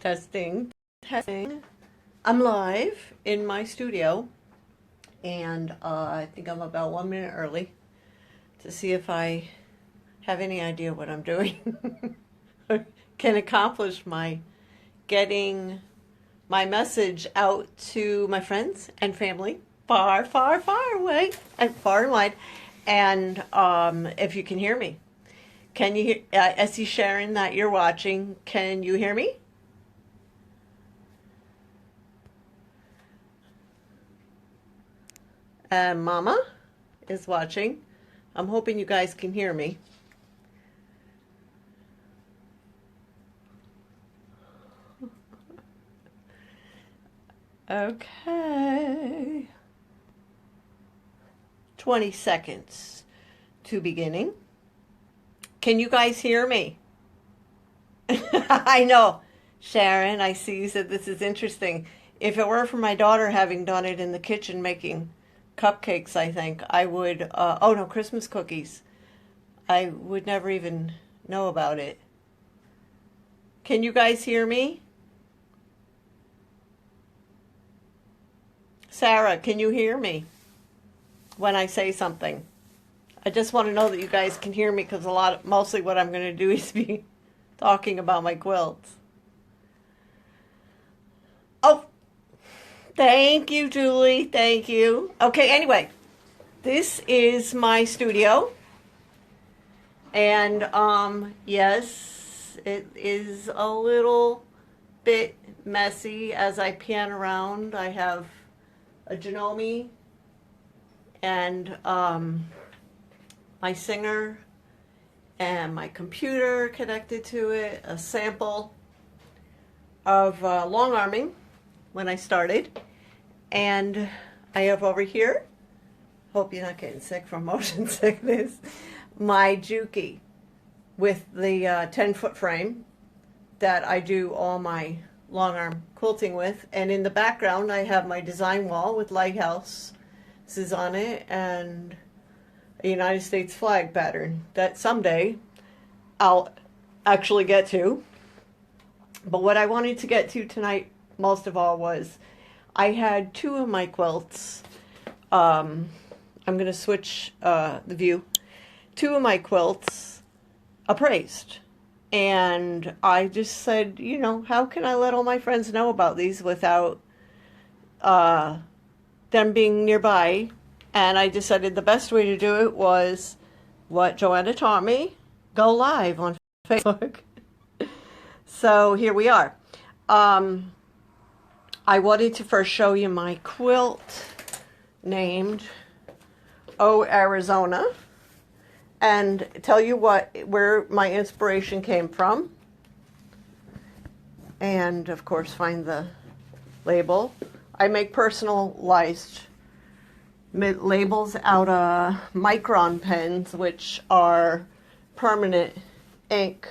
Testing, testing. I'm live in my studio, and I think I'm about 1 minute early to see if I have any idea what I'm doing. Can accomplish my getting my message out to my friends and family far, far, far away and far and wide. And if you can hear me, can you hear? I see Sharon that you're watching. Can you hear me? Mama is watching. I'm hoping you guys can hear me. Okay. 20 seconds to beginning. Can you guys hear me? I know. Sharon, I see you said this is interesting. If it were for my daughter having done it in the kitchen making cupcakes, I think I would, oh no, Christmas cookies. I would never even know about it. Can you guys hear me? Sarah, can you hear me when I say something? I just want to know that you guys can hear me because mostly what I'm going to do is be talking about my quilts. Oh, thank you, Julie. Thank you. Okay, anyway, this is my studio. And yes, it is a little bit messy as I pan around. I have a Janome and my Singer and my computer connected to it, a sample of long arming when I started, and I have over here, hope you're not getting sick from motion sickness, my Juki with the 10-foot frame that I do all my long arm quilting with, and in the background I have my design wall with lighthouses on it and a United States flag pattern that someday I'll actually get to. But what I wanted to get to tonight most of all was I had two of my quilts. I'm going to switch the view. Two of my quilts appraised. And I just said, you know, how can I let all my friends know about these without them being nearby? And I decided the best way to do it was what Joanna taught me, go live on Facebook. So here we are. I wanted to first show you my quilt named Oh Arizona and tell you where my inspiration came from. And of course find the label. I make personalized labels out of Micron pens, which are permanent ink,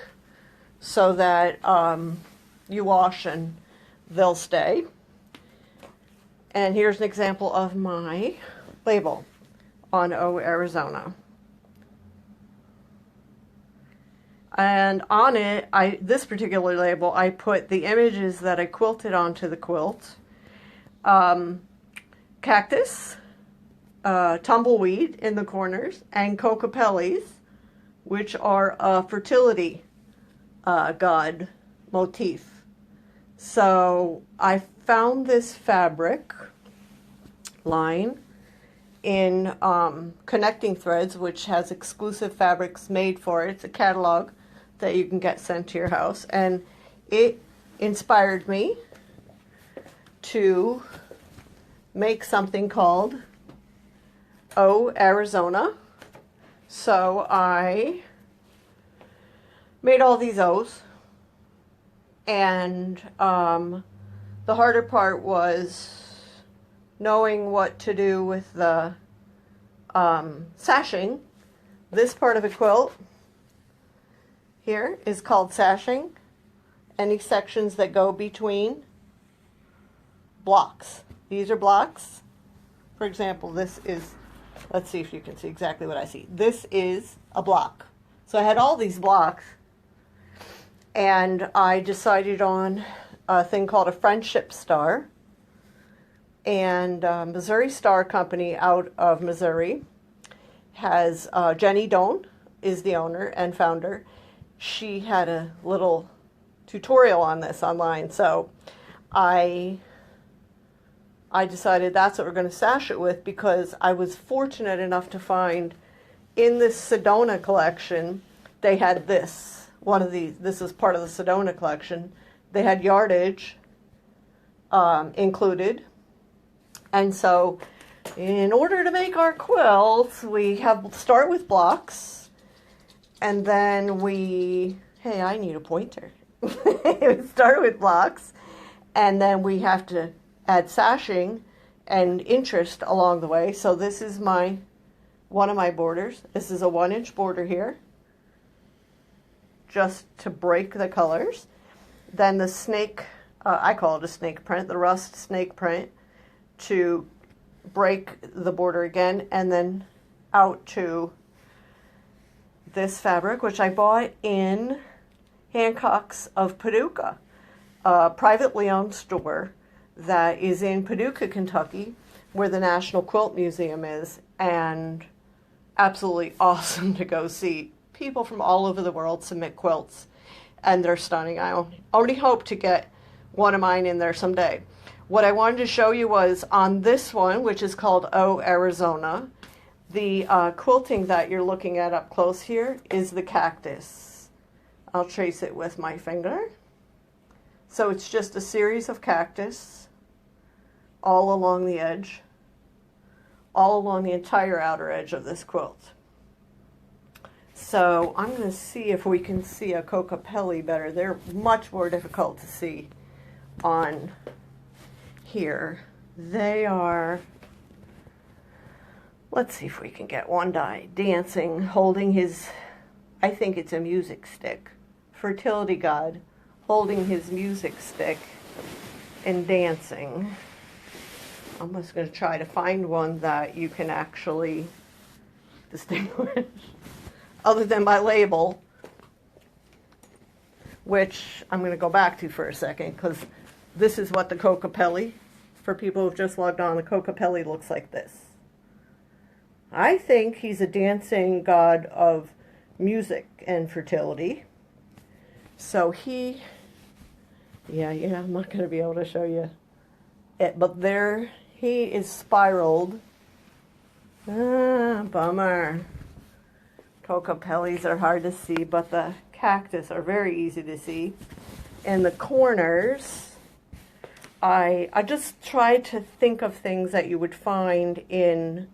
so that you wash and they'll stay. And here's an example of my label on Oh Arizona. And on it, this particular label, I put the images that I quilted onto the quilt. Cactus, tumbleweed in the corners, and Kokopellis, which are a fertility god motif. So I found this fabric line in Connecting Threads, which has exclusive fabrics made for it. It's a catalog that you can get sent to your house, and it inspired me to make something called Oh Arizona. So I made all these O's, and the harder part was knowing what to do with the sashing. This part of a quilt here is called sashing. Any sections that go between blocks. These are blocks. For example, this is, let's see if you can see exactly what I see. This is a block. So I had all these blocks, and I decided on a thing called a Friendship Star. And Missouri Star Company out of Missouri has Jenny Doan is the owner and founder. She had a little tutorial on this online, so I decided that's what we're going to sash it with, because I was fortunate enough to find in this Sedona collection, they had this. This is part of the Sedona collection. They had yardage included. And so in order to make our quilts, we start with blocks, and then hey, I need a pointer. We start with blocks, and then we have to add sashing and interest along the way. So this is one of my borders. This is a 1-inch border here, just to break the colors. Then the snake, I call it a snake print, the rust snake print, to break the border again, and then out to this fabric, which I bought in Hancock's of Paducah, a privately owned store that is in Paducah, Kentucky, where the National Quilt Museum is, and absolutely awesome to go see. People from all over the world submit quilts, and they're stunning. I already hope to get one of mine in there someday. What I wanted to show you was on this one, which is called Oh Arizona, the quilting that you're looking at up close here is the cactus. I'll trace it with my finger. So it's just a series of cactus all along the edge, all along the entire outer edge of this quilt. So I'm going to see if we can see a Kokopelli better. They're much more difficult to see on here. They are, let's see if we can get one die dancing, holding his, I think it's a music stick, fertility god, holding his music stick and dancing. I'm just going to try to find one that you can actually distinguish other than my label, which I'm going to go back to for a second, because this is what the Kokopelli, for people who've just logged on, the Kokopelli looks like this. I think he's a dancing god of music and fertility. So yeah, I'm not going to be able to show you it, but there he is spiraled. Bummer. Kokopellis are hard to see, but the cactus are very easy to see. And the corners, I just tried to think of things that you would find in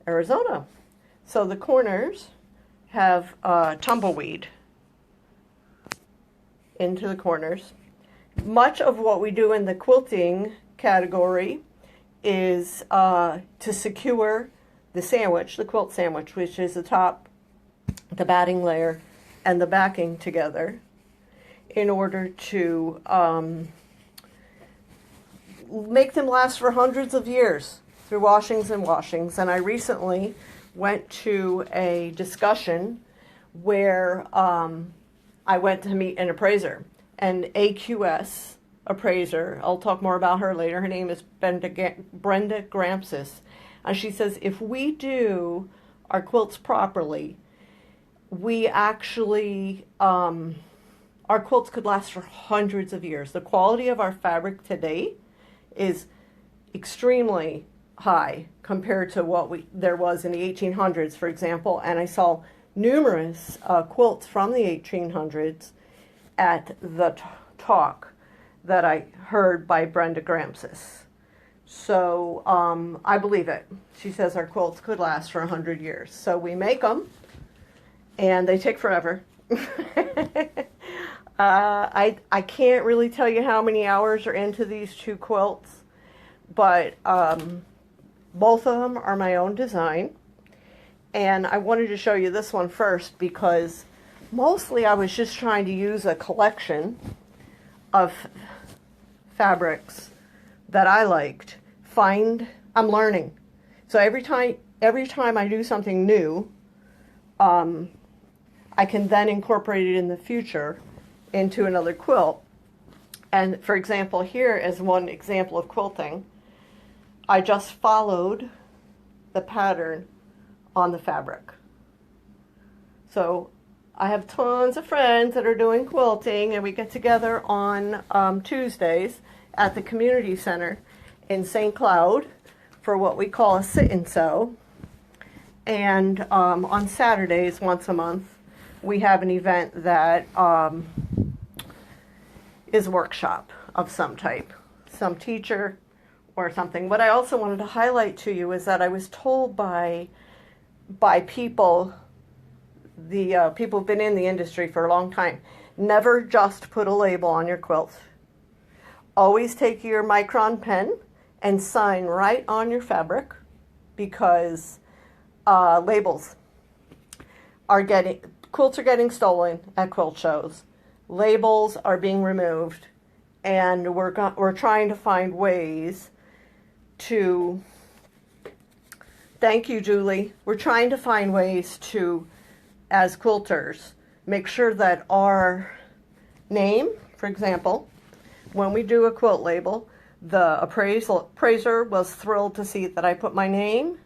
Arizona. So the corners have tumbleweed into the corners. Much of what we do in the quilting category is to secure the sandwich, the quilt sandwich, which is the top, the batting layer, and the backing together, in order to make them last for hundreds of years through washings and washings. And I recently went to a discussion where I went to meet an appraiser, an AQS appraiser. I'll talk more about her later. Her name is Brenda Grampsis. And she says, if we do our quilts properly, we actually, our quilts could last for hundreds of years. The quality of our fabric today is extremely high compared to what there was in the 1800s, for example. And I saw numerous quilts from the 1800s at the talk that I heard by Brenda Grampsis. So I believe it. She says our quilts could last for 100 years. So we make them, and they take forever. I can't really tell you how many hours are into these two quilts, but both of them are my own design. And I wanted to show you this one first because mostly I was just trying to use a collection of fabrics that I liked. I'm learning. So every time I do something new, I can then incorporate it in the future into another quilt. And for example, here is one example of quilting. I just followed the pattern on the fabric. So I have tons of friends that are doing quilting, and we get together on Tuesdays at the community center in St. Cloud for what we call a sit and sew. And on Saturdays, once a month, we have an event that is a workshop of some type, some teacher or something. What I also wanted to highlight to you is that I was told by people, the people who've been in the industry for a long time, never just put a label on your quilt. Always take your micron pen and sign right on your fabric, because labels quilts are getting stolen at quilt shows. Labels are being removed, and we're trying to find ways to, thank you, Julie, we're trying to find ways to, as quilters, make sure that our name, for example, when we do a quilt label, the appraiser was thrilled to see that I put my name,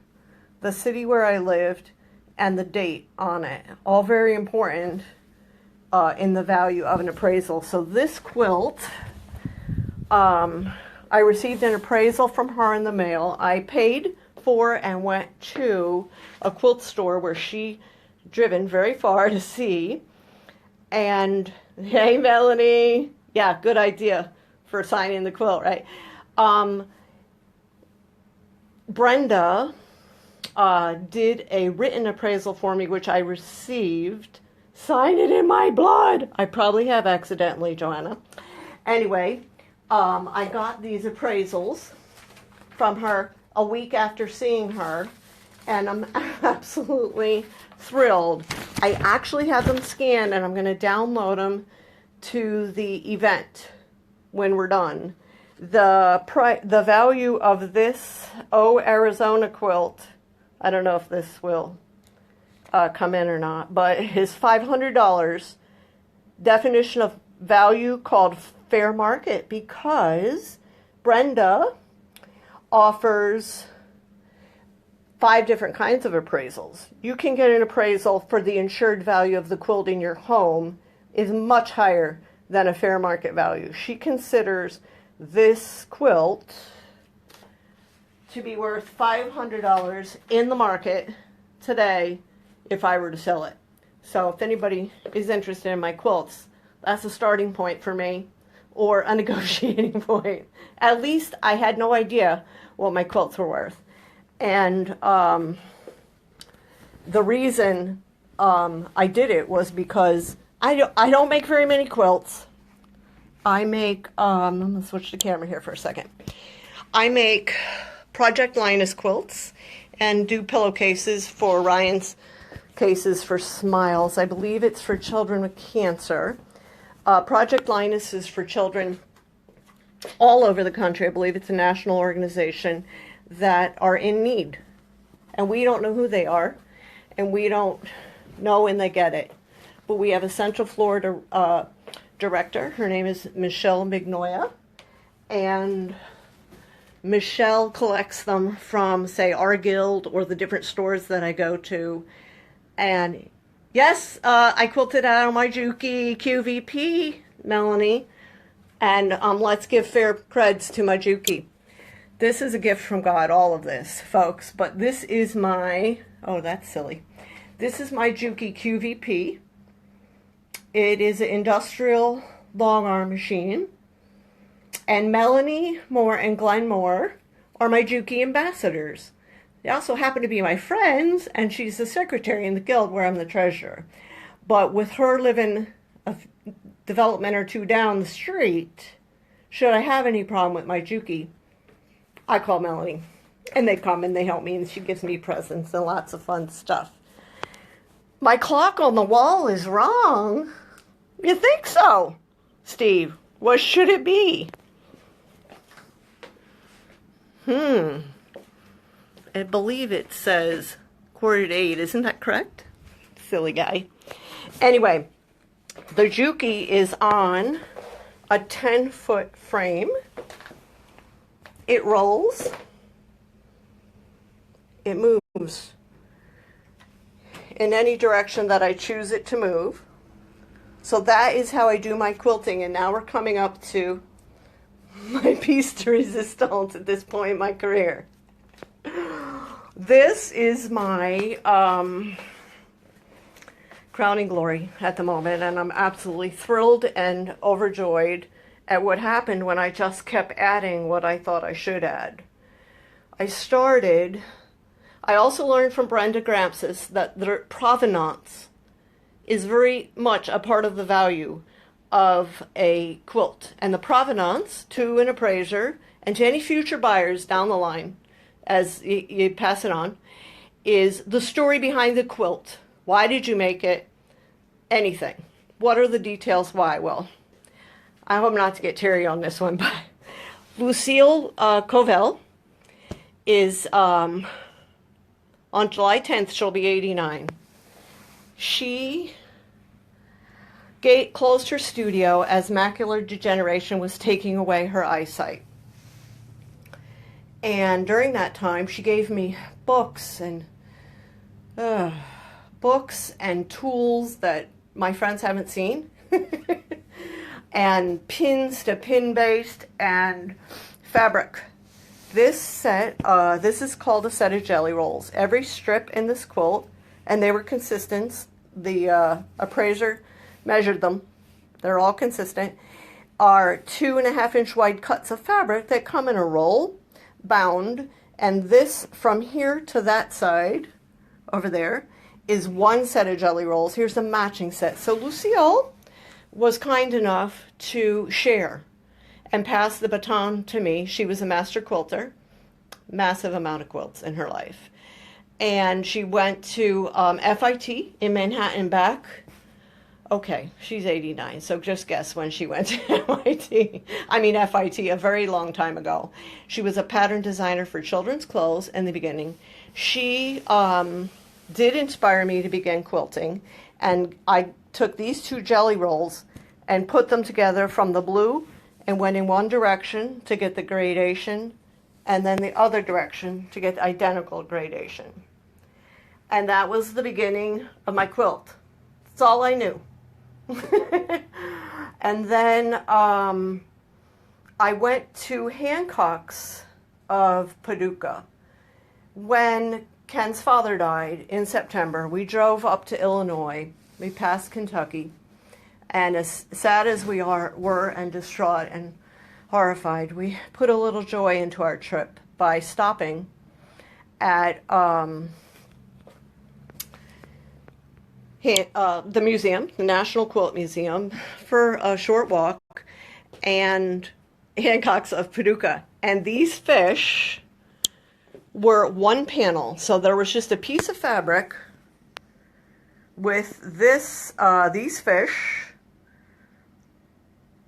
the city where I lived, and the date on it. All very important in the value of an appraisal. So this quilt, I received an appraisal from her in the mail. I paid for and went to a quilt store where she driven very far to see. And hey, Melanie, yeah, good idea for signing the quilt, right? Brenda did a written appraisal for me, which I received. Sign it in my blood. I probably have accidentally, Joanna. Anyway, I got these appraisals from her a week after seeing her, and I'm absolutely thrilled. I actually have them scanned, and I'm going to download them to the event when we're done. The value of this Arizona quilt, I don't know if this will come in or not, but is $500. Definition of value called fair market, because Brenda offers 5 different kinds of appraisals. You can get an appraisal for the insured value of the quilt in your home is much higher than a fair market value. She considers this quilt to be worth $500 in the market today if I were to sell it. So if anybody is interested in my quilts, that's a starting point for me, or a negotiating point. At least I had no idea what my quilts were worth. And the reason I did it was because I don't make very many quilts. I make, I'm going to switch the camera here for a second. I make Project Linus quilts and do pillowcases for Ryan's Cases for Smiles. I believe it's for children with cancer. Project Linus is for children all over the country. I believe it's a national organization that are in need. And we don't know who they are, and we don't know when they get it. But we have a Central Florida director. Her name is Michelle Mignoya, and Michelle collects them from, say, our guild or the different stores that I go to. And yes, I quilted out on my Juki QVP, Melanie, and let's give fair creds to my Juki. This is a gift from God, all of this, folks, but this is my, oh, that's silly. This is my Juki QVP. It is an industrial long arm machine. And Melanie Moore and Glenn Moore are my Juki ambassadors. They also happen to be my friends, and she's the secretary in the guild where I'm the treasurer. But with her living a development or two down the street, should I have any problem with my Juki, I call Melanie. And they come and they help me, and she gives me presents and lots of fun stuff. My clock on the wall is wrong. You think so, Steve? What should it be? I believe it says 7:45. Isn't that correct? Silly guy. Anyway, the Juki is on a 10-foot frame. It rolls. It moves in any direction that I choose it to move. So that is how I do my quilting. And now we're coming up to my piece de resistance at this point in my career. This is my crowning glory at the moment, and I'm absolutely thrilled and overjoyed at what happened when I just kept adding what I thought I should add. I also learned from Brenda Gramsis that the provenance is very much a part of the value of a quilt. And the provenance, to an appraiser and to any future buyers down the line as you pass it on, is the story behind the quilt. Why did you make it? Anything. What are the details? Why? Well, I hope not to get teary on this one, but Lucille Covell is, on July 10th, she'll be 89. She closed her studio as macular degeneration was taking away her eyesight. And during that time, she gave me books and tools that my friends haven't seen, and pins to pin based and fabric. This is called a set of jelly rolls. Every strip in this quilt, and they were consistent. The appraiser measured them. They're all consistent. Are 2.5-inch wide cuts of fabric that come in a roll, bound, and this from here to that side, over there, is one set of jelly rolls. Here's the matching set. So Lucille was kind enough to share and pass the baton to me. She was a master quilter, massive amount of quilts in her life. And she went to FIT in Manhattan back. Okay, she's 89, so just guess when she went to FIT, a very long time ago. She was a pattern designer for children's clothes in the beginning. She did inspire me to begin quilting, and I took these two jelly rolls and put them together from the blue and went in one direction to get the gradation, and then the other direction to get the identical gradation. And that was the beginning of my quilt. That's all I knew. And then I went to Hancock's of Paducah. When Ken's father died in September, we drove up to Illinois. We passed Kentucky. And as sad as we were and distraught and horrified, we put a little joy into our trip by stopping at the museum, the National Quilt Museum, for a short walk, and Hancock's of Paducah. And these fish were one panel. So there was just a piece of fabric with these fish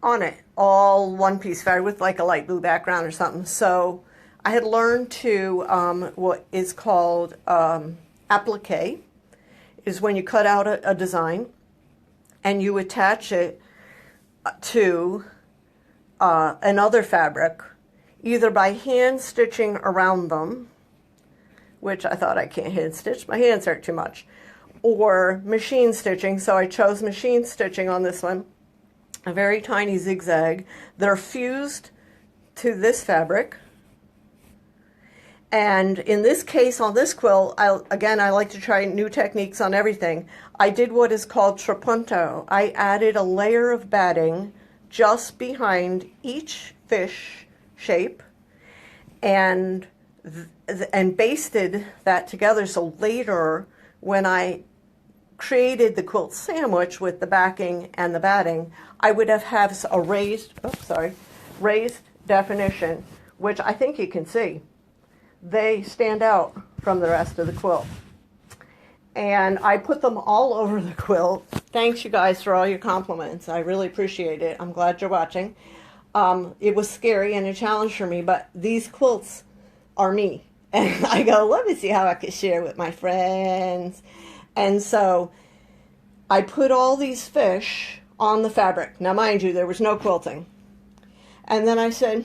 on it, all one piece of fabric with like a light blue background or something. So I had learned to what is called applique, is when you cut out a design and you attach it to another fabric, either by hand stitching around them, which I thought I can't hand stitch, my hands hurt too much, or machine stitching. So I chose machine stitching on this one, a very tiny zigzag. They're fused to this fabric. And in this case, on this quilt, I like to try new techniques on everything. I did what is called trapunto. I added a layer of batting just behind each fish shape and basted that together. So later, when I created the quilt sandwich with the backing and the batting, I would have a raised definition, which I think you can see. They stand out from the rest of the quilt. And I put them all over the quilt. Thanks, you guys, for all your compliments. I really appreciate it. I'm glad you're watching. It was scary and a challenge for me, but these quilts are me. And I go, let me see how I can share with my friends. And so I put all these fish on the fabric. Now, mind you, there was no quilting. And then I said,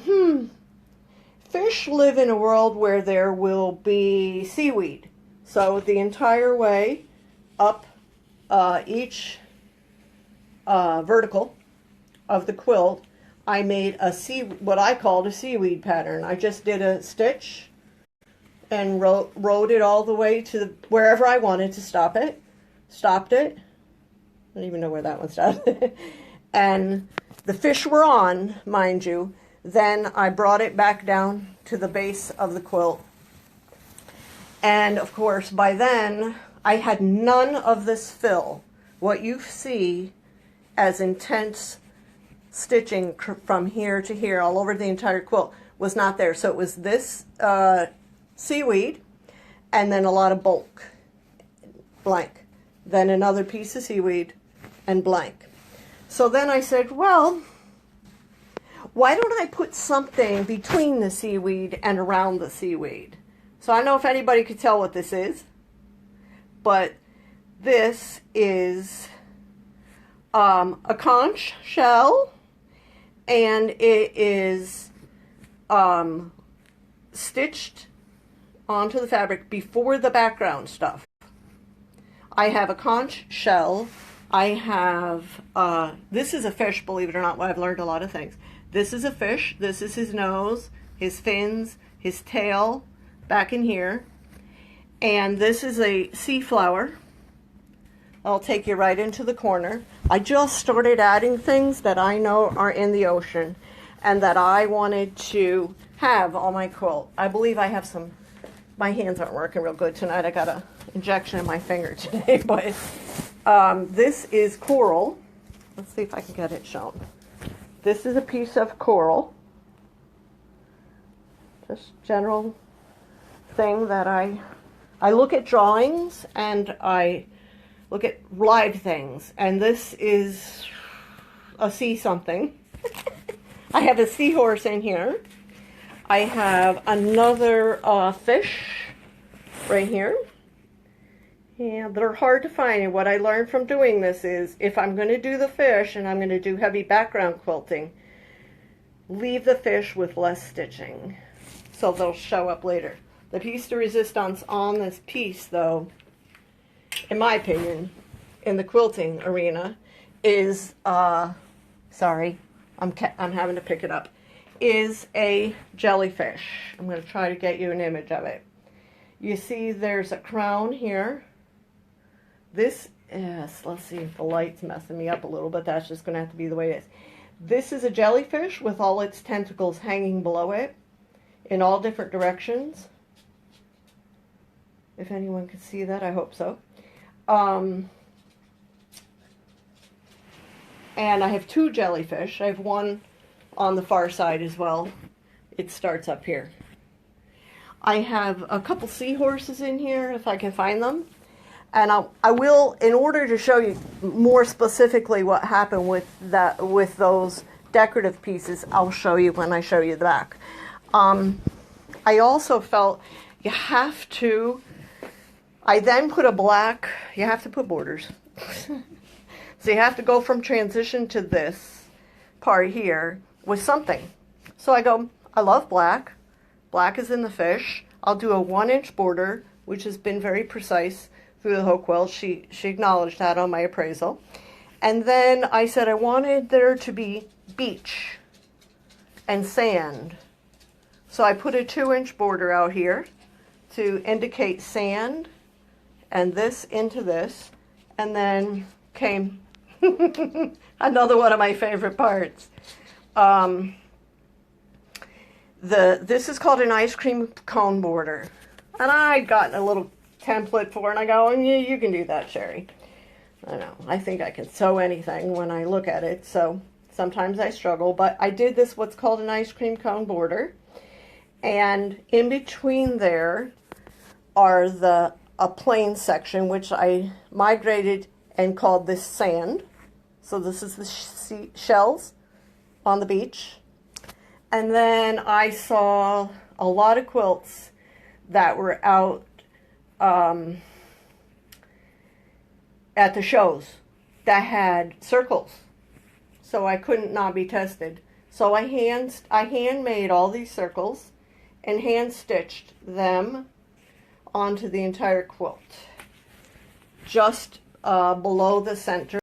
fish live in a world where there will be seaweed. So the entire way up each vertical of the quilt, I made what I called a seaweed pattern. I just did a stitch and rode it all the way to wherever I wanted to stop it. Stopped it. I don't even know where that one stopped. And the fish were on, mind you. Then I brought it back down to the base of the quilt. And of course, by then, I had none of this fill. What you see as intense stitching from here to here all over the entire quilt was not there. So it was this seaweed and then a lot of bulk, blank. Then another piece of seaweed and blank. So then I said, well, why don't I put something between the seaweed and around the seaweed? So I don't know if anybody could tell what this is, but this is a conch shell, and it is stitched onto the fabric before the background stuff. I have a conch shell. I have, this is a fish, believe it or not. Well, I've learned a lot of things. This is a fish. This is his nose, his fins, his tail, back in here. And this is a sea flower. I'll take you right into the corner. I just started adding things that I know are in the ocean and that I wanted to have on my quilt. I believe I have some, my hands aren't working real good tonight. I got an injection in my finger today, but this is coral. Let's see if I can get it shown. This is a piece of coral. Just general thing that I look at drawings and I look at live things, and this is a sea something. I have a seahorse in here. I have another fish right here. Yeah, they're hard to find, and what I learned from doing this is if I'm going to do the fish and I'm going to do heavy background quilting, leave the fish with less stitching so they'll show up later. The piece de resistance on this piece, though, in my opinion, in the quilting arena, is, sorry, I'm having to pick it up, is a jellyfish. I'm going to try to get you an image of it. You see there's a crown here. This, yes, let's see if the light's messing me up a little, but that's just going to have to be the way it is. This is a jellyfish with all its tentacles hanging below it in all different directions. If anyone can see that, I hope so. And I have two jellyfish. I have one on the far side as well. It starts up here. I have a couple seahorses in here, if I can find them. And I will, in order to show you more specifically what happened with those decorative pieces, I'll show you when I show you the back. I also felt you have to, I then put a black, you have to put borders. So you have to go from transition to this part here with something. So I go, I love black. Black is in the fish. I'll do a 1-inch border, which has been very precise through the whole quilt. She acknowledged that on my appraisal. And then I said I wanted there to be beach and sand. So I put a 2-inch border out here to indicate sand, and this into this, and then came another one of my favorite parts. This is called an ice cream cone border, and I'd gotten a little template for it, and I go, yeah, you can do that, Sherry. I know, I think I can sew anything when I look at it, so sometimes I struggle, but I did this, what's called an ice cream cone border, and in between there are a plain section, which I migrated and called this sand. So this is the shells on the beach. And then I saw a lot of quilts that were out at the shows that had circles. So I couldn't not be tested. So I hand made all these circles and hand stitched them onto the entire quilt, just below the center.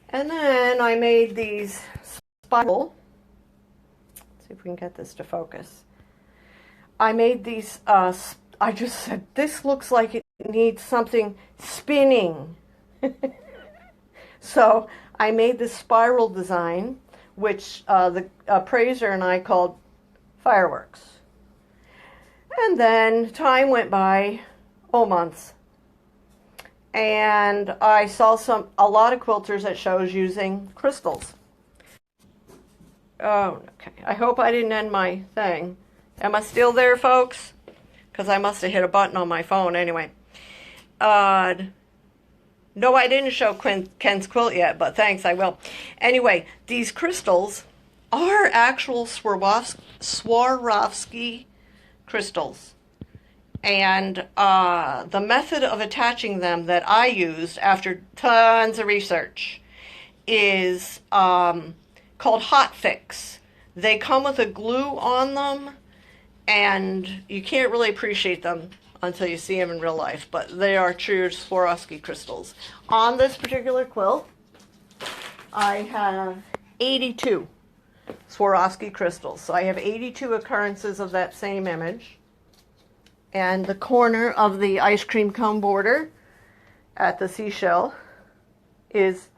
And then I made these spiral. Let's see if we can get this to focus. I made these, I just said, this looks like it needs something spinning. So I made this spiral design, which the appraiser and I called fireworks. And then time went by, months. And I saw a lot of quilters at shows using crystals. Oh, okay. I hope I didn't end my thing. Am I still there, folks? Because I must have hit a button on my phone anyway. No, I didn't show Ken's quilt yet, but thanks, I will. Anyway, these crystals are actual Swarovski crystals. And the method of attaching them that I used after tons of research is called Hot Fix. They come with a glue on them, and you can't really appreciate them until you see them in real life, but they are true Swarovski crystals. On this particular quilt, I have 82 Swarovski crystals. So I have 82 occurrences of that same image. And the corner of the ice cream cone border at the seashell is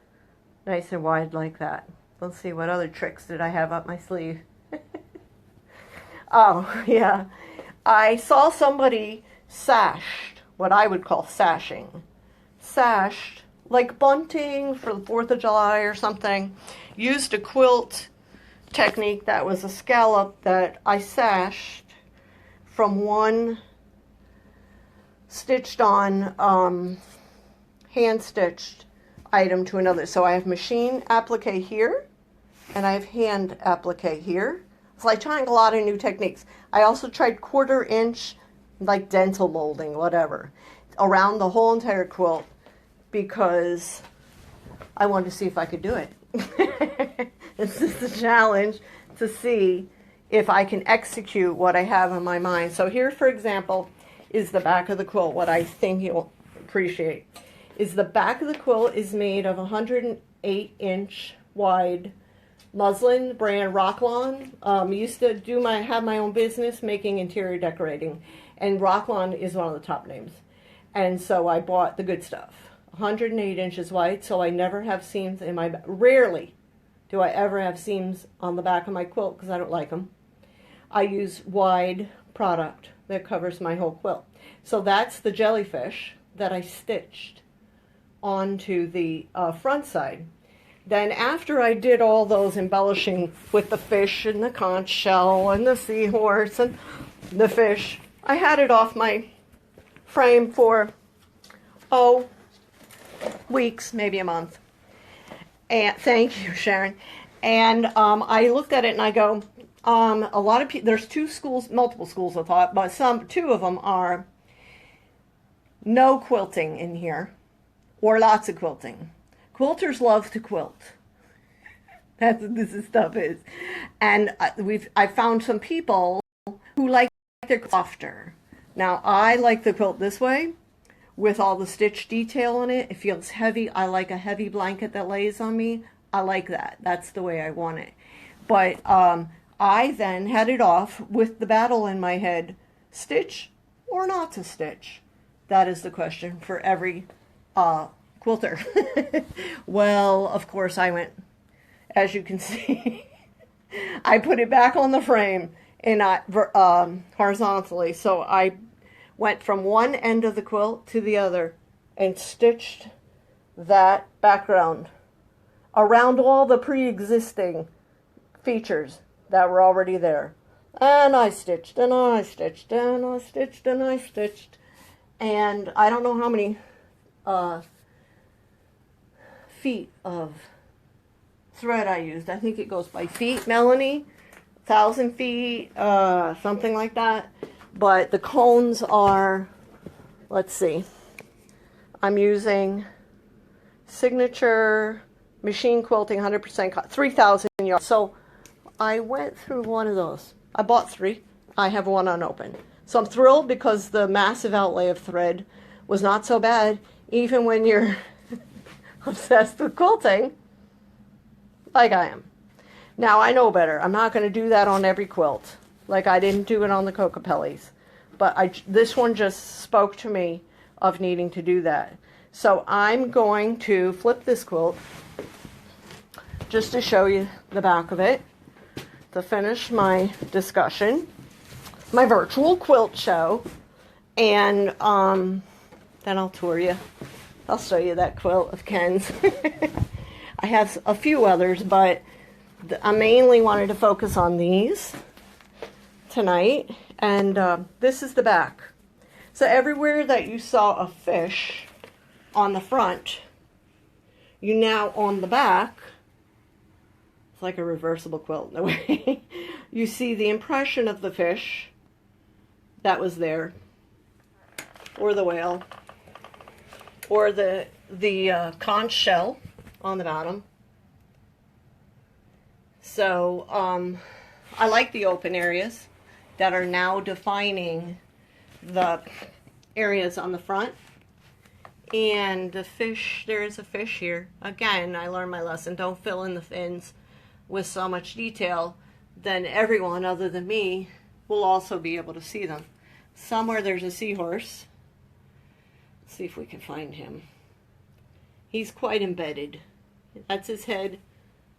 nice and wide like that. Let's see, what other tricks did I have up my sleeve? Oh, yeah. I saw somebody sashed, what I would call sashing. Sashed, like bunting for the 4th of July or something. Used a quilt technique that was a scallop that I sashed from one stitched on hand stitched item to another. So I have machine applique here and I have hand applique here. So I tried a lot of new techniques. I also tried 1/4 inch like dental molding, whatever, around the whole entire quilt because I wanted to see if I could do it. This is the challenge, to see if I can execute what I have in my mind. So here, for example, is the back of the quilt. What I think you'll appreciate is the back of the quilt is made of 108-inch wide muslin brand Rocklon. Used to have my own business making interior decorating, and Rocklon is one of the top names. And so I bought the good stuff. 108 inches wide, so I never have seams in my, rarely do I ever have seams on the back of my quilt because I don't like them. I use wide product that covers my whole quilt. So that's the jellyfish that I stitched onto the front side. Then after I did all those embellishing with the fish and the conch shell and the seahorse and the fish, I had it off my frame for, weeks, maybe a month. And thank you, Sharon. And I looked at it and I go, a lot of people, there's multiple schools of thought, but two of them are no quilting in here or lots of quilting. Quilters love to quilt. That's what this stuff is. And I found some people who like their softer. Now I like the quilt this way with all the stitch detail on it. It feels heavy. I like a heavy blanket that lays on me. I like that. That's the way I want it. But I then had it off with the battle in my head, stitch or not to stitch? That is the question for every quilter. Well, of course I went, as you can see, I put it back on the frame and horizontally. So I went from one end of the quilt to the other and stitched that background around all the pre-existing features that were already there. And I stitched, and I stitched, and I stitched, and I stitched. And I don't know how many feet of thread I used. I think it goes by feet, Melanie. 1,000 feet, something like that. But the cones are, let's see, I'm using Signature Machine Quilting 100% 3,000 yards. So I went through one of those. I bought 3. I have one unopened. So I'm thrilled because the massive outlay of thread was not so bad, even when you're obsessed with quilting, like I am. Now, I know better. I'm not going to do that on every quilt, like I didn't do it on the Kokopellis. But this one just spoke to me of needing to do that. So I'm going to flip this quilt just to show you the back of it to finish my discussion, my virtual quilt show, and then I'll tour you. I'll show you that quilt of Ken's. I have a few others, but I mainly wanted to focus on these tonight. And this is the back. So everywhere that you saw a fish on the front, you now on the back, it's like a reversible quilt in a way, you see the impression of the fish that was there, or the whale, or the conch shell on the bottom. So I like the open areas that are now defining the areas on the front. And the fish, there is a fish here. Again, I learned my lesson. Don't fill in the fins with so much detail. Then everyone other than me will also be able to see them. Somewhere there's a seahorse. Let's see if we can find him. He's quite embedded. That's his head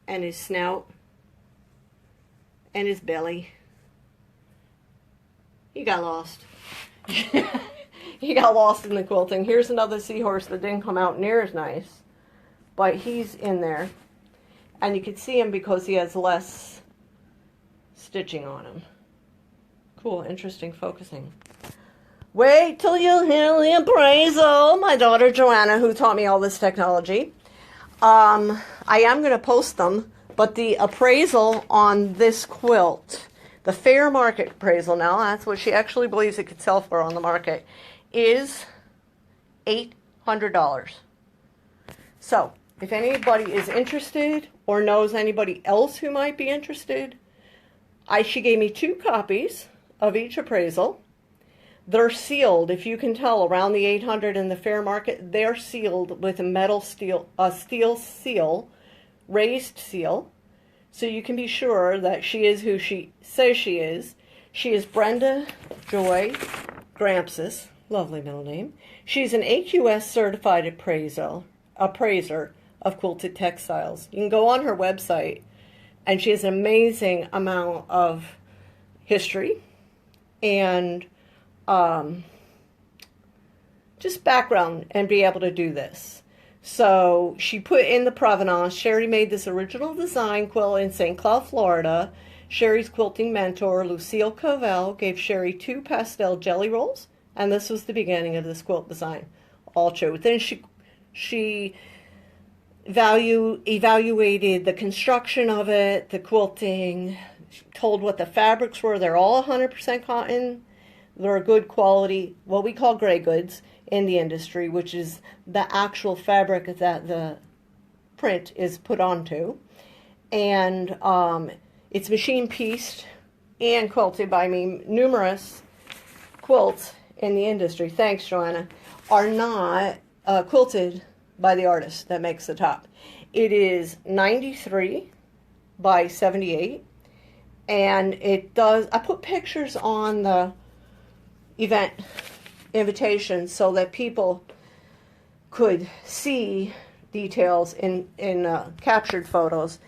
and his snout and his belly. He got lost. He got lost in the quilting. Here's another seahorse that didn't come out near as nice, but he's in there. And you can see him because he has less stitching on him. Cool, interesting focusing. Wait till you hear the appraisal. My daughter Joanna, who taught me all this technology. I am going to post them, but the appraisal on this quilt, the fair market appraisal now, that's what she actually believes it could sell for on the market, is $800. So, if anybody is interested or knows anybody else who might be interested, she gave me 2 copies of each appraisal. They're sealed, if you can tell, around the 800 in the fair market, they're sealed with a steel seal, raised seal, so you can be sure that she is who she says she is. She is Brenda Joy Grampsis, lovely middle name. She's an AQS certified appraiser of quilted textiles. You can go on her website, and she has an amazing amount of history and just background and be able to do this. So she put in the provenance. Sherry made this original design quilt in St. Cloud, Florida. Sherry's quilting mentor, Lucille Covell, gave Sherry 2 pastel jelly rolls, and this was the beginning of this quilt design. All true. Then she evaluated the construction of it, the quilting, told what the fabrics were. They're all 100% cotton. They're good quality, what we call gray goods in the industry, which is the actual fabric that the print is put onto. And it's machine pieced and quilted by me. Numerous quilts in the industry, thanks Joanna, are not quilted by the artist that makes the top. It is 93 by 78, and it does, I put pictures on the event invitation so that people could see details in captured photos,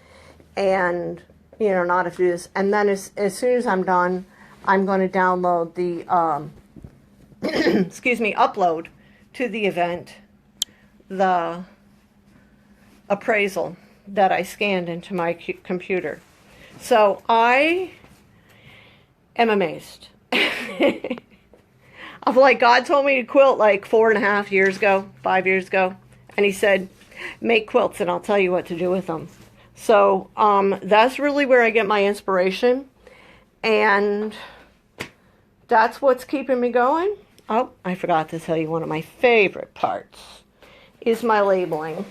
and you know, not if it is. And then as soon as I'm done, I'm going to download the excuse me, upload to the event the appraisal that I scanned into my computer. So I am amazed. I'm like, God told me to quilt like 4.5 years ago, 5 years ago, and he said, make quilts and I'll tell you what to do with them. So that's really where I get my inspiration, and that's what's keeping me going. Oh, I forgot to tell you, one of my favorite parts is my labeling.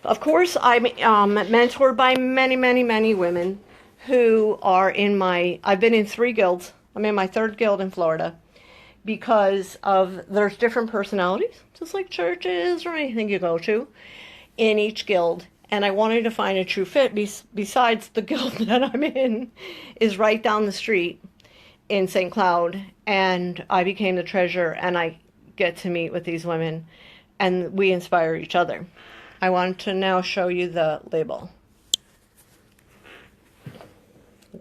Of course, I'm mentored by many, many, many women who are in I've been in 3 guilds. I'm in my 3rd guild in Florida because there's different personalities, just like churches or anything you go to, in each guild. And I wanted to find a true fit besides the guild that I'm in is right down the street in St. Cloud. And I became the treasurer, and I get to meet with these women, and we inspire each other. I want to now show you the label.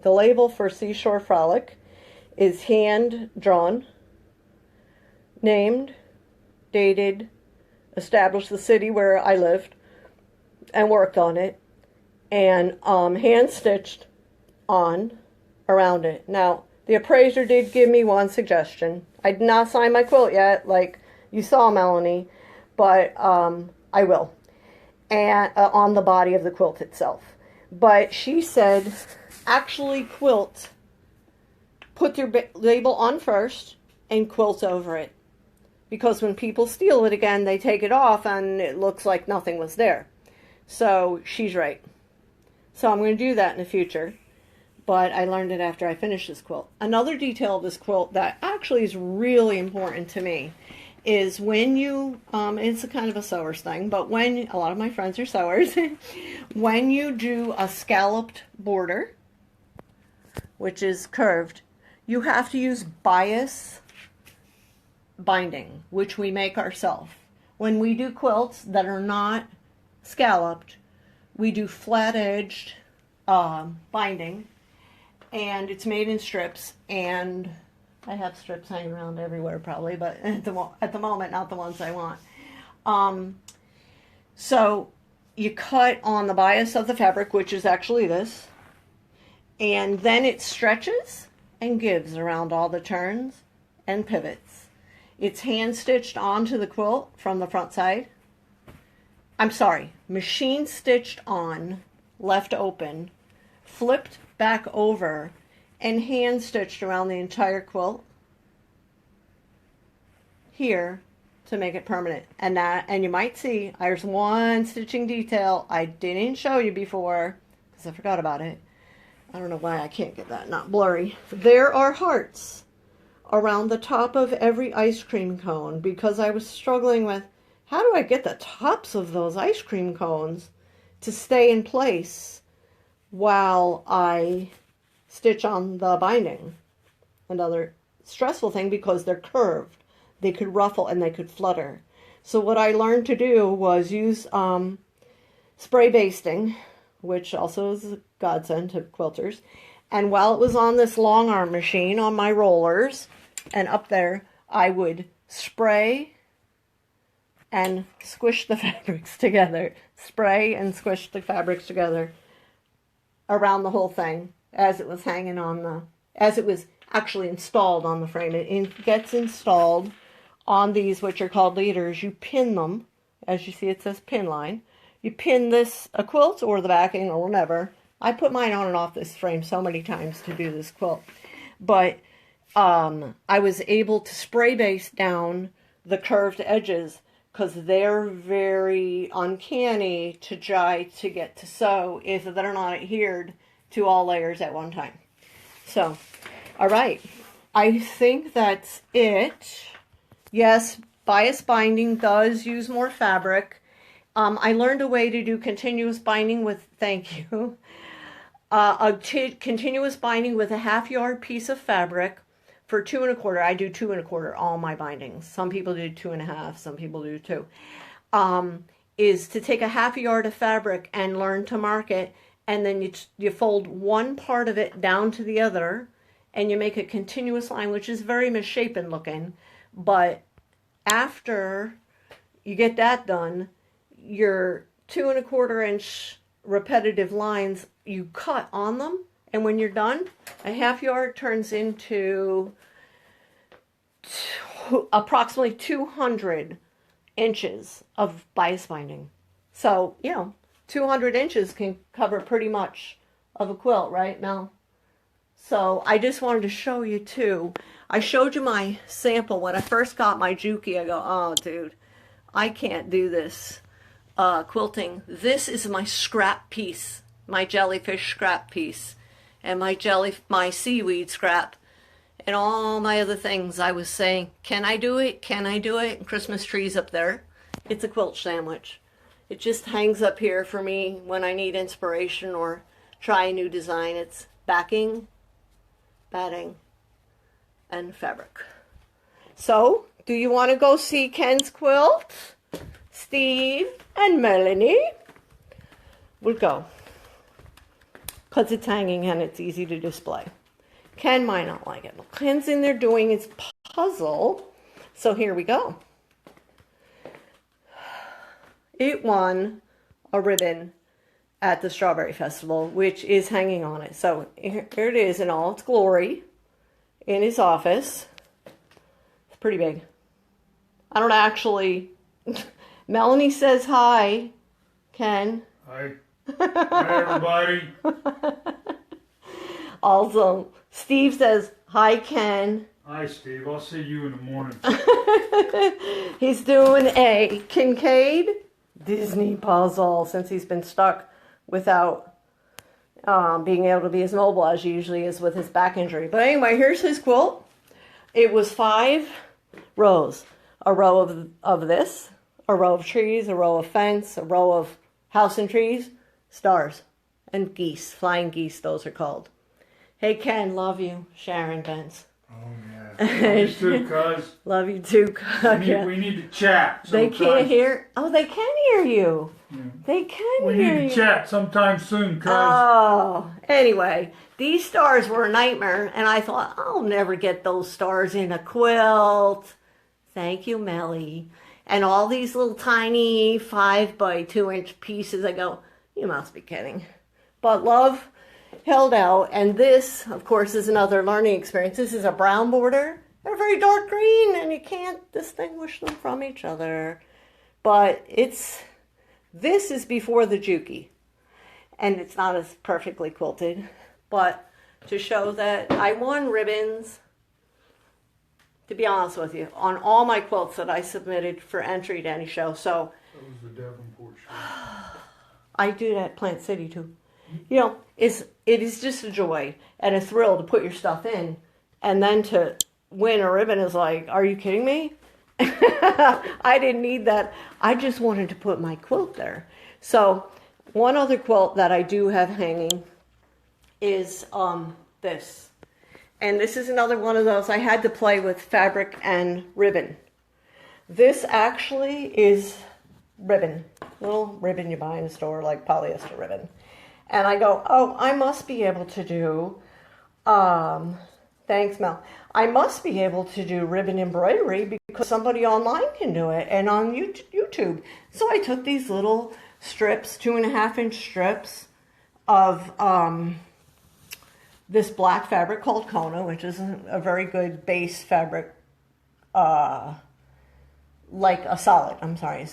The label for Seashore Frolic is hand drawn, named, dated, established the city where I lived and worked on it, and hand stitched on around it. Now, the appraiser did give me one suggestion. I did not sign my quilt yet, like you saw, Melanie, but I will, and on the body of the quilt itself. But she said, actually quilt, put your label on first and quilt over it. Because when people steal it again, they take it off and it looks like nothing was there. So she's right. So I'm going to do that in the future. But I learned it after I finished this quilt. Another detail of this quilt that actually is really important to me is when you, it's a kind of a sewer's thing, but when, a lot of my friends are sewers, when you do a scalloped border, which is curved, you have to use bias binding, which we make ourselves. When we do quilts that are not scalloped, we do flat-edged binding, and it's made in strips, and I have strips hanging around everywhere probably, but at the moment, not the ones I want. So you cut on the bias of the fabric, which is actually this, and then it stretches and gives around all the turns and pivots. It's hand stitched onto the quilt from the front side. I'm sorry, machine stitched on, left open, flipped back over, and hand stitched around the entire quilt here to make it permanent. And you might see there's one stitching detail I didn't show you before because I forgot about it. I don't know why I can't get that not blurry. There are hearts around the top of every ice cream cone because I was struggling with how do I get the tops of those ice cream cones to stay in place while I stitch on the binding. Another stressful thing because they're curved. They could ruffle and they could flutter. So what I learned to do was use spray basting, which also is a godsend to quilters. And while it was on this long arm machine on my rollers and up there, I would spray and squish the fabrics together. Spray and squish the fabrics together around the whole thing as it was hanging on as it was actually installed on the frame. It gets installed on these, which are called leaders. You pin them. As you see, it says pin line. You pin this, a quilt or the backing or whatever. I put mine on and off this frame so many times to do this quilt. But I was able to spray base down the curved edges because they're very uncanny to try to get to sew if they're not adhered to all layers at one time. So, all right. I think that's it. Yes, bias binding does use more fabric. I learned a way to do continuous binding with, thank you, continuous binding with a 1/2 yard piece of fabric for 2 1/4. I do 2 1/4 all my bindings. Some people do 2 1/2, some people do 2. Is to take a 1/2 yard of fabric and learn to mark it, and then you fold one part of it down to the other, and you make a continuous line, which is very misshapen looking. But after you get that done, your 2 1/4 inch repetitive lines, you cut on them, and when you're done, a 1/2 yard turns into approximately 200 inches of bias binding. So, 200 inches can cover pretty much of a quilt, right, Mel? So I just wanted to show you too. I showed you my sample when I first got my Juki. I go, oh, dude, I can't do this quilting. This is my scrap piece, my jellyfish scrap piece. and my seaweed scrap, and all my other things. I was saying, can I do it? Can I do it? And Christmas trees up there. It's a quilt sandwich. It just hangs up here for me when I need inspiration or try a new design. It's backing, batting, and fabric. So, do you want to go see Ken's quilt? Steve and Melanie will go, because it's hanging and it's easy to display. Ken might not like it. Ken's in there doing his puzzle. So here we go. It won a ribbon at the Strawberry Festival, which is hanging on it. So here it is in all its glory in his office. It's pretty big. I don't actually... Melanie says hi, Ken. Hi. Hi, everybody. Also, Steve says, hi, Ken. Hi, Steve. I'll see you in the morning. He's doing a Kincaid Disney puzzle since he's been stuck without being able to be as mobile as he usually is with his back injury. But anyway, here's his quilt. It was 5 rows. A row of this, a row of trees, a row of fence, a row of house and trees, stars, and geese. Flying geese, those are called. Hey, Ken, love you. Sharon Benz. Oh, yeah. Love you too, cuz. Love you too, cuz. We need to chat They sometime. can't hear. Oh, they can hear you. Yeah. They can We hear need you. to chat sometime soon, cuz. Oh, anyway, these stars were a nightmare, and I thought, I'll never get those stars in a quilt. Thank you, Melly. And all these little tiny 5 by 2 inch pieces, I go, you must be kidding. But love held out, and this, of course, is another learning experience. This is a brown border, and a very dark green, and you can't distinguish them from each other. But this is before the Juki, and it's not as perfectly quilted, but to show that I won ribbons, to be honest with you, on all my quilts that I submitted for entry to any show. So That was the Davenport show. I do that at Plant City too. You know, it is just a joy and a thrill to put your stuff in, and then to win a ribbon is like, are you kidding me? I didn't need that. I just wanted to put my quilt there. So one other quilt that I do have hanging is this. And this is another one of those I had to play with fabric and ribbon. This actually is ribbon. Little ribbon you buy in the store, like polyester ribbon. And I go, oh, I must be able to do, thanks, Mel. I must be able to do ribbon embroidery because somebody online can do it and on YouTube. So I took these little strips, 2.5 inch strips of this black fabric called Kona, which is a very good base fabric, like a solid,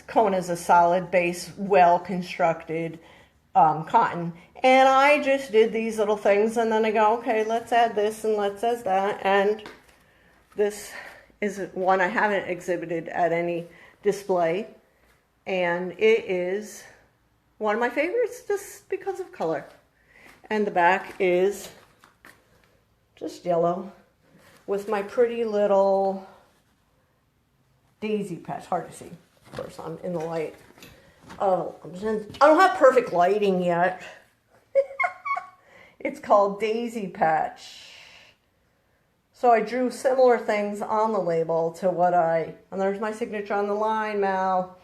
Kona is a solid base, well-constructed cotton. And I just did these little things, and then I go, okay, let's add this and let's add that. And this is one I haven't exhibited at any display, and it is one of my favorites just because of color. And the back is just yellow with my pretty little daisy patch. Hard to see, of course, I'm in the light. Oh, I don't have perfect lighting yet. It's called Daisy Patch. So I drew similar things on the label to what and there's my signature on the line, Mal,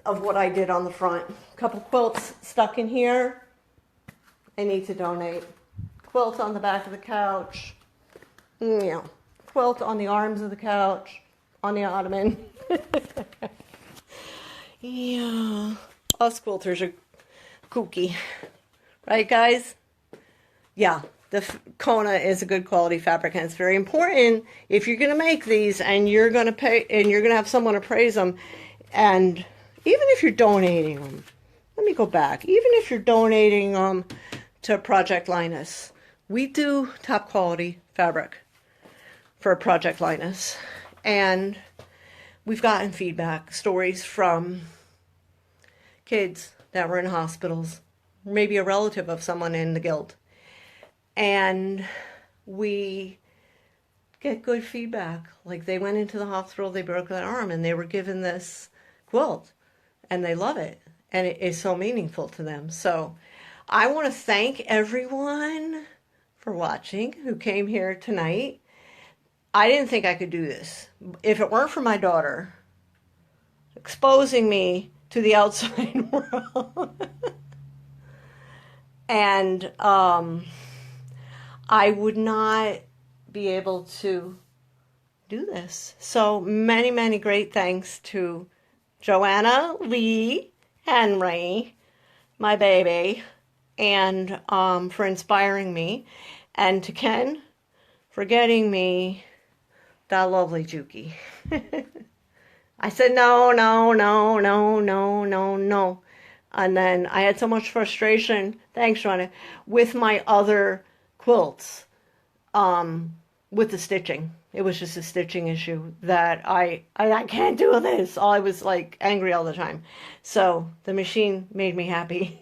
of what I did on the front. A couple quilts stuck in here. I need to donate. Quilt on the back of the couch. Yeah. Quilt on the arms of the couch. On the ottoman. Yeah. Us quilters are kooky. Right, guys? Yeah. The Kona is a good quality fabric, and it's very important if you're going to make these and you're going to pay and you're going to have someone appraise them. And even if you're donating them, let me go back. Even if you're donating them to Project Linus, we do top quality fabric for Project Linus. And we've gotten feedback, stories from kids that were in hospitals, maybe a relative of someone in the guild. and we get good feedback. Like, they went into the hospital, they broke their arm, and they were given this quilt, and they love it, and it is so meaningful to them. So I want to thank everyone for watching who came here tonight. I didn't think I could do this. If it weren't for my daughter exposing me to the outside world, and I would not be able to do this. So many, many great thanks to Joanna Lee Henry, my baby, and for inspiring me, and to Ken for getting me that lovely Juki. I said no, no, no, no, no, no, no. And then I had so much frustration, thanks, Joanna, with my other quilts, with the stitching. It was just a stitching issue that I can't do this. I was like angry all the time. So the machine made me happy.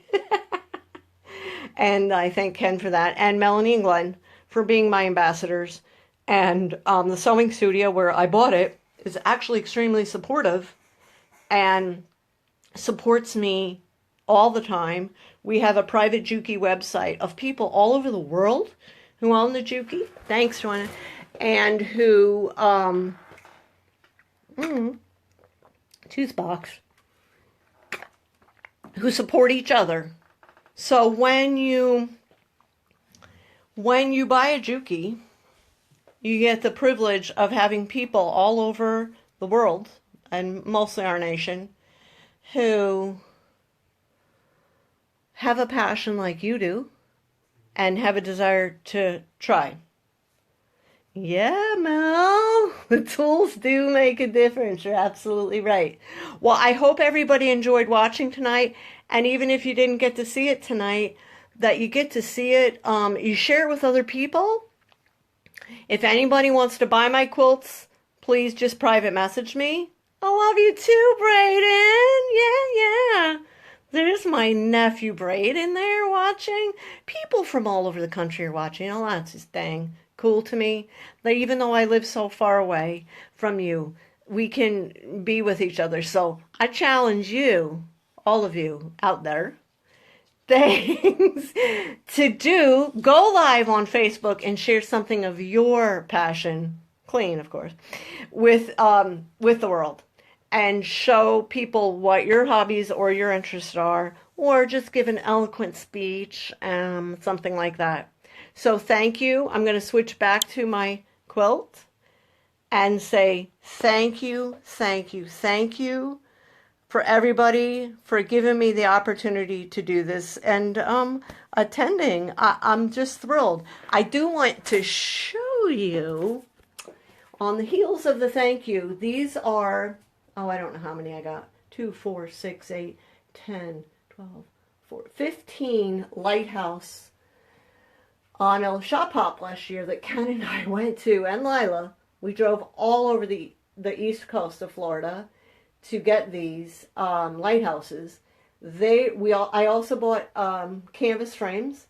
And I thank Ken for that, and Melanie and Glenn for being my ambassadors. And the sewing studio where I bought it is actually extremely supportive and supports me all the time. We have a private Juki website of people all over the world who own the Juki. Thanks, Joanna. And who, tooth box, who support each other. So when you buy a Juki, you get the privilege of having people all over the world, and mostly our nation, who have a passion like you do and have a desire to try. Yeah, Mel, the tools do make a difference. You're absolutely right. Well, I hope everybody enjoyed watching tonight. And even if you didn't get to see it tonight, that you get to see it. You share it with other people. If anybody wants to buy my quilts, please just private message me. I love you too, Brayden. Yeah. There's my nephew, Brayden, there watching. People from all over the country are watching. Oh, that's just dang cool to me. That even though I live so far away from you, we can be with each other. So I challenge you, all of you out there, things to go live on Facebook and share something of your passion, clean, of course, with the world, and show people what your hobbies or your interests are, or just give an eloquent speech, something like that. So thank you. I'm going to switch back to my quilt and say thank you, thank you, thank you for everybody for giving me the opportunity to do this and attending. I'm just thrilled. I do want to show you, on the heels of the thank you, these are, I don't know how many I got. 2, 4, 6, 8, 10, 12, 15 Lighthouse on a shop hop last year that Ken and I went to, and Lila. We drove all over the east coast of Florida to get these lighthouses. I also bought canvas frames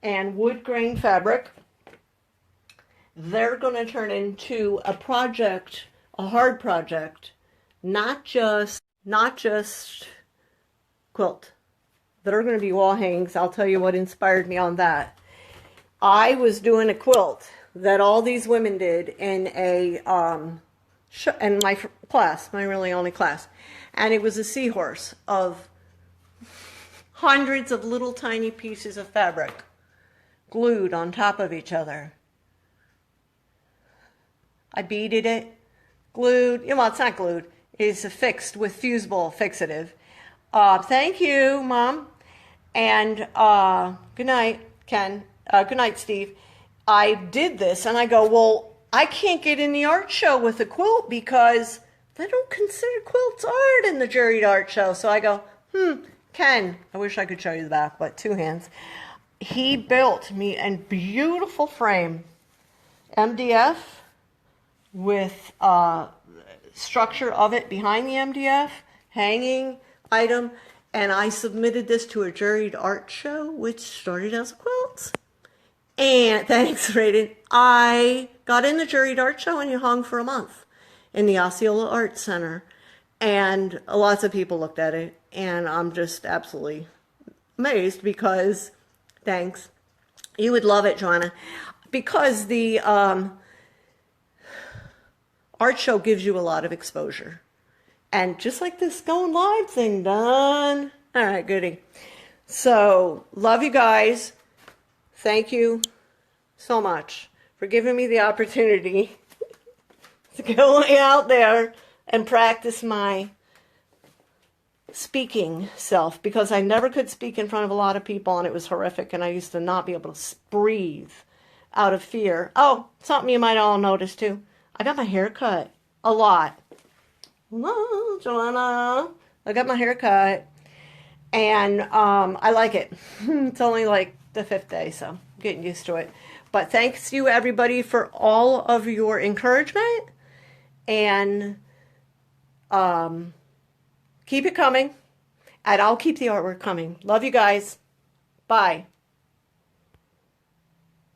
and wood grain fabric. They're going to turn into a project, a hard project, not just quilt. They're going to be wall hangings. I'll tell you what inspired me on that. I was doing a quilt that all these women did in in my class, my really only class, and it was a seahorse of hundreds of little tiny pieces of fabric glued on top of each other. I beaded it, glued. Well, it's not glued. It's affixed with fusible fixative. Thank you, Mom, and good night, Ken. Good night, Steve. I did this, and I go, well, I can't get in the art show with a quilt because they don't consider quilts art in the juried art show. So I go, Ken, I wish I could show you the back, but 2 hands. He built me a beautiful frame, MDF, with structure of it behind the MDF, hanging item, and I submitted this to a juried art show, which started as a quilt. And thanks, Raiden. I got in the juried art show and you hung for a month in the Osceola Art Center. And lots of people looked at it. And I'm just absolutely amazed because, thanks. You would love it, Joanna. Because the art show gives you a lot of exposure. And just like this going live thing done. All right, goody. So, love you guys. Thank you so much for giving me the opportunity to go out there and practice my speaking self, because I never could speak in front of a lot of people and it was horrific, and I used to not be able to breathe out of fear. Oh, something you might all notice too. I got my hair cut a lot. Hello, Joanna. I got my hair cut and I like it. It's only like the 5th day, so I'm getting used to it. But thanks you everybody for all of your encouragement, and keep it coming, and I'll keep the artwork coming. Love you guys. Bye.